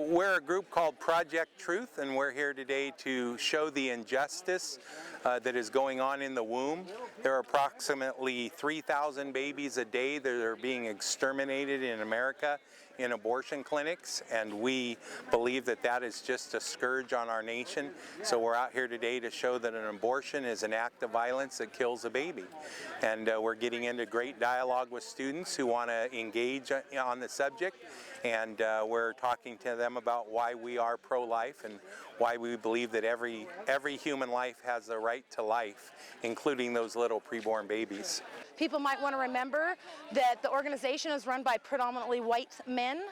We're a group called Project Truth, and we're here today to show the injustice that is going on in the womb. There are approximately 3,000 babies a day that are being exterminated in America in abortion clinics, and we believe that that is just a scourge on our nation. So we're out here today to show that an abortion is an act of violence that kills a baby. And we're getting into great dialogue with students who want to engage on the subject, and we're talking to them about why we are pro-life and why we believe that every human life has the right to life, including those little preborn babies. People might want to remember that the organization is run by predominantly white men,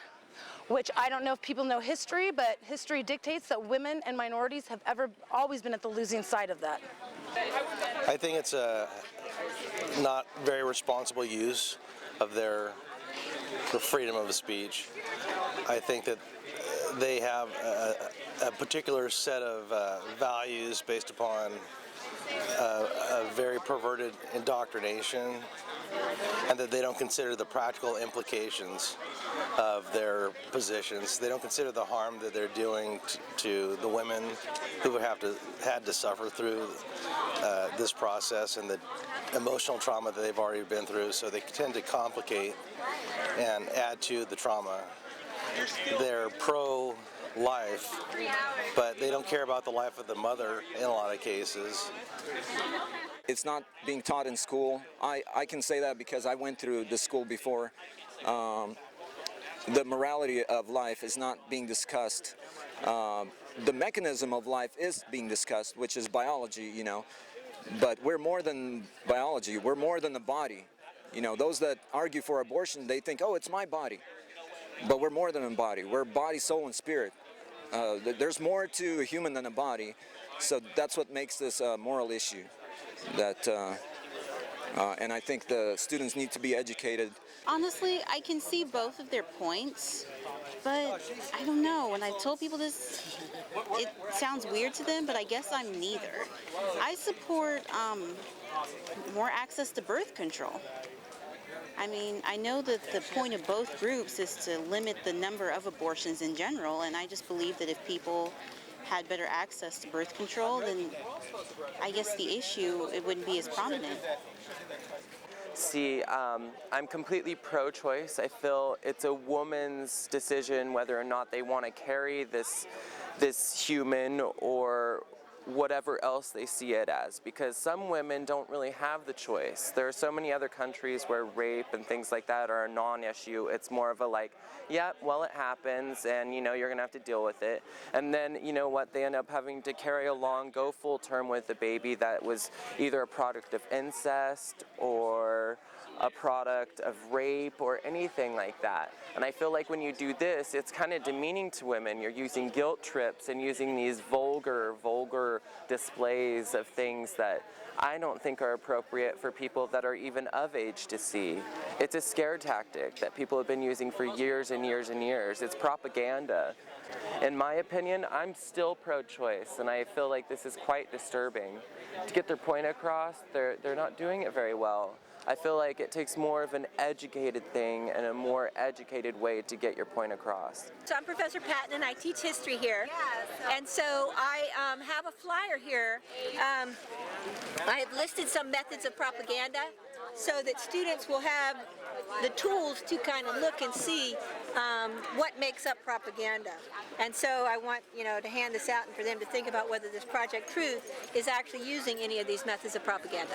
which I don't know if people know history, but history dictates that women and minorities have always been at the losing side of that. I think it's a not very responsible use of their freedom of speech. I think that they have a particular set of values based upon a very perverted indoctrination, and that they don't consider the practical implications of their positions. They don't consider the harm that they're doing to the women who had to suffer through this process and the emotional trauma that they've already been through, so they tend to complicate and add to the trauma. They're pro-life, but they don't care about the life of the mother in a lot of cases. It's not being taught in school. I can say that because I went through the school before. The morality of life is not being discussed. The mechanism of life is being discussed, which is biology, you know. But we're more than biology. We're more than the body. You know, those that argue for abortion, they think, oh, it's my body. But we're more than a body. We're body, soul, and spirit. There's more to a human than a body. So that's what makes this a moral issue. And I think the students need to be educated. Honestly, I can see both of their points, but I don't know. When I've told people this, it sounds weird to them, but I guess I'm neither. I support more access to birth control. I mean, I know that the point of both groups is to limit the number of abortions in general, and I just believe that if people had better access to birth control, then I guess the issue, it wouldn't be as prominent. See, I'm completely pro-choice. I feel it's a woman's decision whether or not they want to carry this human or whatever else they see it as, because some women don't really have the choice. There are so many other countries where rape and things like that are a non-issue. It's more of a like, yeah, well, it happens, and you know, you're gonna have to deal with it. And then, you know what, they end up having to carry along, go full term with a baby that was either a product of incest or a product of rape or anything like that. And I feel like when you do this, it's kind of demeaning to women. You're using guilt trips and using these vulgar displays of things that I don't think are appropriate for people that are even of age to see. It's a scare tactic that people have been using for years and years and years. It's propaganda. In my opinion, I'm still pro-choice, and I feel like this is quite disturbing. To get their point across, they're not doing it very well. I feel like it takes more of an educated thing and a more educated way to get your point across. So I'm Professor Patton, and I teach history here. And so I have a flyer here. I have listed some methods of propaganda so that students will have the tools to kind of look and see what makes up propaganda. And so I want, to hand this out and for them to think about whether this Project Truth is actually using any of these methods of propaganda.